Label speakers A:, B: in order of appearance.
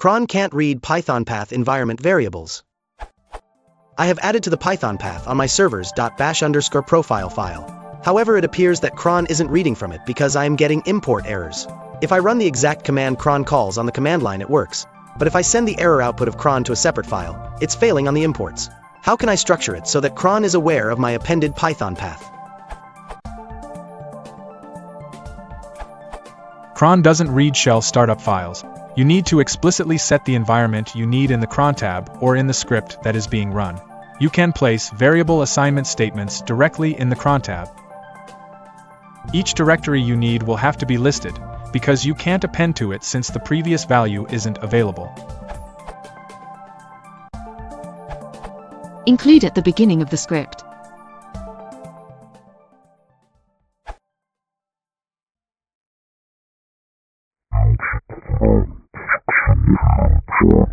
A: Cron can't read Pythonpath environment variables. I have added to the Pythonpath on my servers.bash_profile file. However, it appears that Cron isn't reading from it because I am getting import errors. If I run the exact command Cron calls on the command line, it works. But if I send the error output of Cron to a separate file, it's failing on the imports. How can I structure it so that Cron is aware of my appended Pythonpath?
B: Cron doesn't read shell startup files. You need to explicitly set the environment you need in the crontab or in the script that is being run. You can place variable assignment statements directly in the crontab. Each directory you need will have to be listed, because you can't append to it since the previous value isn't available.
C: Include at the beginning of the script.
D: Yeah.